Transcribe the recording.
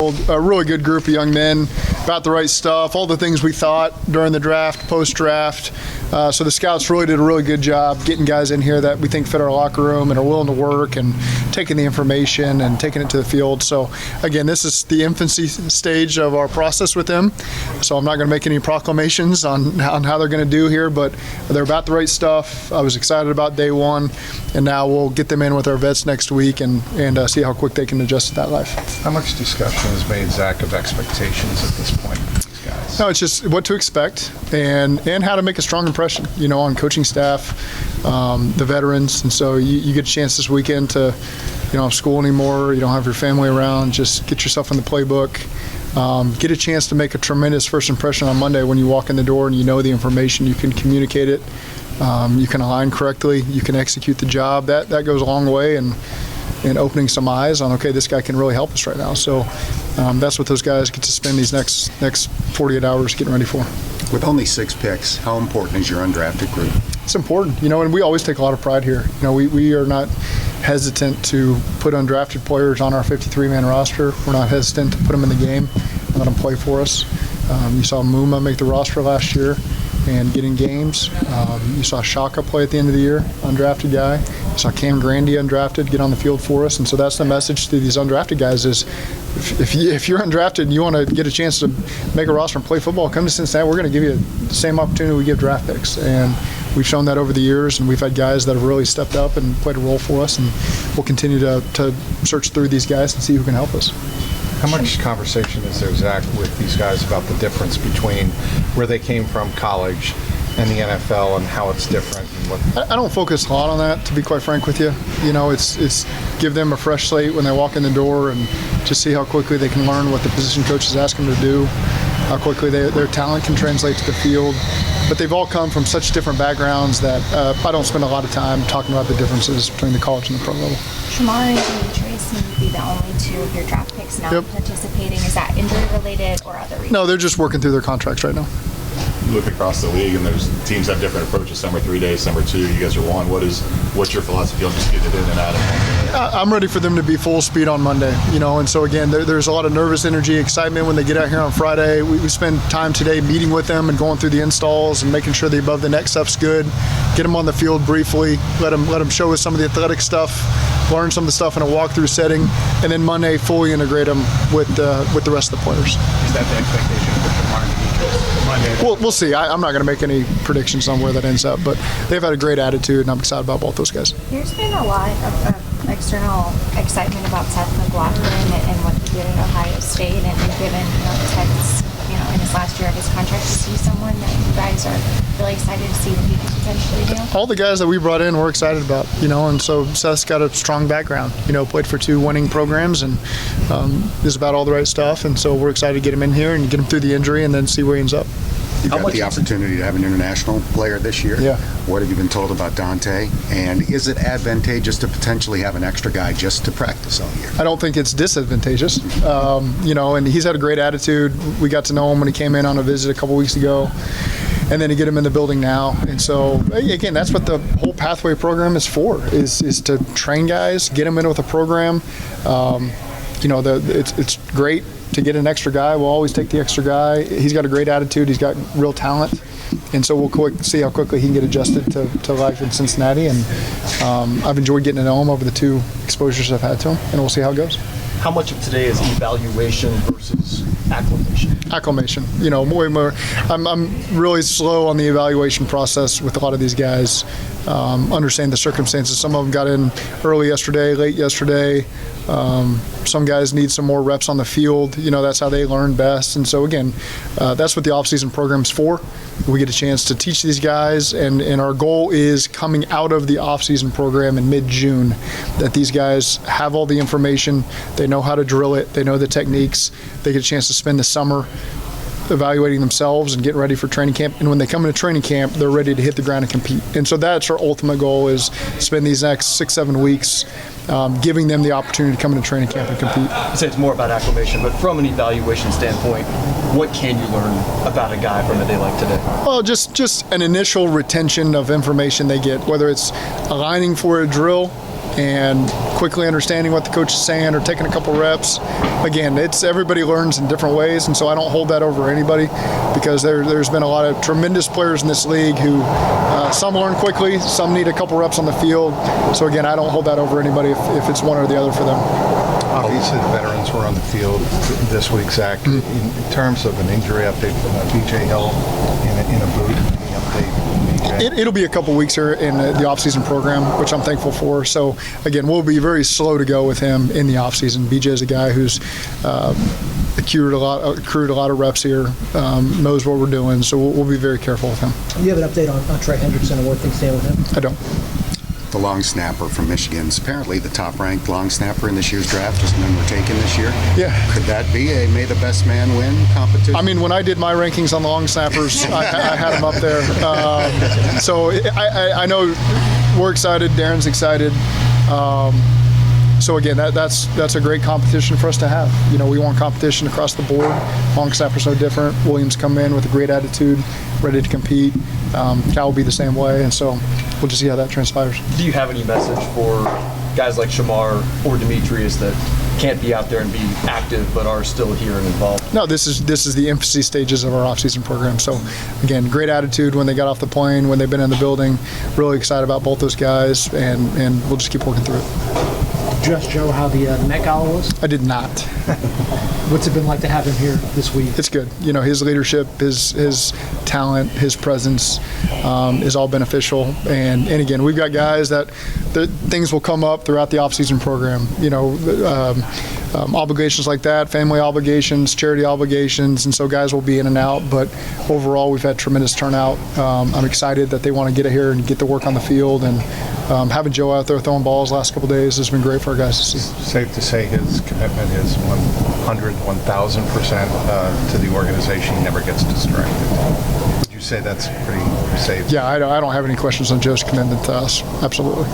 A really good group of young men, about the right stuff, all the things we thought during the draft, post-draft. So the scouts really did a really good job getting guys in here that we think fit our locker room and are willing to work and taking the information and taking it to the field. So again, this is the infancy stage of our process with them. So I'm not going to make any proclamations on how they're going to do here, but they're about the right stuff. I was excited about day one, and now we'll get them in with our vets next week and see how quick they can adjust to that life. How much discussion has made, Zach, of expectations at this point for these guys? No, it's just what to expect and how to make a strong impression, on coaching staff, the veterans. And so you get a chance this weekend to, you don't have school anymore, you don't have your family around, just get yourself in the playbook. Get a chance to make a tremendous first impression on Monday when you walk in the door and you know the information, you can communicate it, you can align correctly, you can execute the job. That goes a long way and opening some eyes on, okay, this guy can really help us right now. So that's what those guys get to spend these next 48 hours getting ready for. With only 6 picks, how important is your undrafted group? It's important, and we always take a lot of pride here. We are not hesitant to put undrafted players on our 53-man roster. We're not hesitant to put them in the game and let them play for us. You saw Muma make the roster last year and get in games. You saw Shaka play at the end of the year, undrafted guy. You saw Cam Grandy, undrafted, get on the field for us. And so that's the message to these undrafted guys is if you're undrafted and you want to get a chance to make a roster and play football, come to Cincinnati. We're going to give you the same opportunity we give draft picks. And we've shown that over the years, and we've had guys that have really stepped up and played a role for us. And we'll continue to search through these guys and see who can help us. How much conversation is there, Zach, with these guys about the difference between where they came from, college, and the NFL, and how it's different? And I don't focus a lot on that, to be quite frank with you. It's give them a fresh slate when they walk in the door and just see how quickly they can learn what the position coaches ask them to do, how quickly their talent can translate to the field. But they've all come from such different backgrounds that I don't spend a lot of time talking about the differences between the college and the pro level. Shemar and Demetrius seem to be the only 2 of your draft picks not participating. Is that injury related or other reasons? No, they're just working through their contracts right now. You look across the league, and there's teams have different approaches. Some are 3 days, some are 2. You guys are 1. What's your philosophy on just getting it in and out of? I'm ready for them to be full speed on Monday, and so again, there's a lot of nervous energy, excitement when they get out here on Friday. We spend time today meeting with them and going through the installs and making sure the above the neck stuff's good. Get them on the field briefly, let them show us some of the athletic stuff, learn some of the stuff in a walkthrough setting, and then Monday fully integrate them with the rest of the players. Is that the expectation for Shemar and Demetrius Monday? We'll see. I'm not going to make any predictions on where that ends up, but they've had a great attitude, and I'm excited about both those guys. There's been a lot of external excitement about Seth McLaughlin and what he did at Ohio State, and given Ted's in his last year of his contract, to see someone that you guys are really excited to see what he could potentially do. All the guys that we brought in we're excited about, and so Seth's got a strong background, played for 2 winning programs and is about all the right stuff, and so we're excited to get him in here and get him through the injury and then see where he ends up. You've got the opportunity to have an international player this year. Yeah. What have you been told about Dante? And is it advantageous to potentially have an extra guy just to practice all year? I don't think it's disadvantageous. And he's had a great attitude. We got to know him when he came in on a visit a couple weeks ago. And then to get him in the building now. And so, again, that's what the whole Pathway program is for, is to train guys, get them in with a program. It's great to get an extra guy. We'll always take the extra guy. He's got a great attitude. He's got real talent. And so we'll see how quickly he can get adjusted to life in Cincinnati. And I've enjoyed getting to know him over the 2 exposures I've had to him, and we'll see how it goes. How much of today is evaluation versus acclimation? Acclimation. Way more. I'm really slow on the evaluation process with a lot of these guys. Understand the circumstances. Some of them got in early yesterday, late yesterday. Some guys need some more reps on the field. That's how they learn best. And so, again, that's what the off-season program's for. We get a chance to teach these guys, and our goal is coming out of the off-season program in mid-June that these guys have all the information, they know how to drill it, they know the techniques, they get a chance to spend the summer evaluating themselves and getting ready for training camp. And when they come into training camp, they're ready to hit the ground and compete. And so that's our ultimate goal, is spend these next 6-7 weeks giving them the opportunity to come into training camp and compete. I'd say it's more about acclimation, but from an evaluation standpoint, what can you learn about a guy from a day like today? Well, just an initial retention of information they get, whether it's aligning for a drill, and quickly understanding what the coach is saying or taking a couple reps. Again, it's everybody learns in different ways, and so I don't hold that over anybody, because there's been a lot of tremendous players in this league who some learn quickly, some need a couple reps on the field. So again, I don't hold that over anybody if it's one or the other for them. Obviously, the veterans were on the field this week, Zach. In terms of an injury update, BJ Hill in a boot, any update? BJ? It'll be a couple weeks here in the offseason program, which I'm thankful for. So again, we'll be very slow to go with him in the offseason. BJ is a guy who's accrued a lot of reps here, knows what we're doing, so we'll be very careful with him. Do you have an update on Trey Hendrickson and where things stand with him? I don't. The long snapper from Michigan is apparently the top-ranked long snapper in this year's draft, just none were taken this year. Yeah. Could that be a may the best man win competition? I mean, when I did my rankings on the long snappers, I had him up there. So I know we're excited. Darren's excited. So again, that's a great competition for us to have. You know, we want competition across the board. Long snappers no different. Williams come in with a great attitude, ready to compete. Cal will be the same way, and so we'll just see how that transpires. Do you have any message for guys like Shemar or Demetrius that can't be out there and be active but are still here and involved? No, this is the infancy stages of our off-season program. So again, great attitude when they got off the plane, when they've been in the building. Really excited about both those guys, and we'll just keep working through it. Did you ask Joe how the Met Gala was? I did not. What's it been like to have him here this week? It's good. You know, his leadership, his talent, his presence is all beneficial. And again, we've got guys that things will come up throughout the off-season program. You know, obligations like that, family obligations, charity obligations, and so guys will be in and out. But overall, we've had tremendous turnout. I'm excited that they want to get here and get to work on the field. And having Joe out there throwing balls the last couple of days has been great for our guys to see. Safe to say his commitment is 1,000% to the organization. He never gets distracted. Would you say that's pretty safe? Yeah, I don't have any questions on Joe's commitment to us. Absolutely.